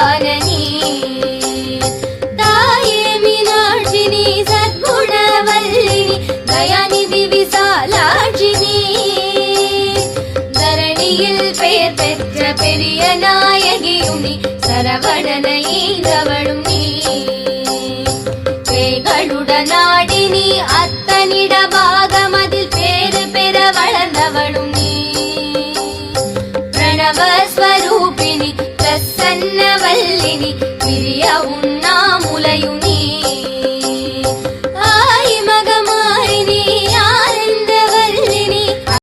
வடிவான நீ தாயே மீனாட்சினி சத்குணவல்லினி தயாநிதி விசாலாட்சினி தரணியில் பெயர் பெற்ற பெரிய நாயகியும் நீ சரவணனை ஈந்தவளும் நீ பேய்களுடனாடினி அத்தனிட பாகமதில் பேரு பெற வளர்ந்தவளும் நீ பிரணவஸ்வரூபிணி பிரசன்னவல்லினி பிரிய உண்ணாமுலையும்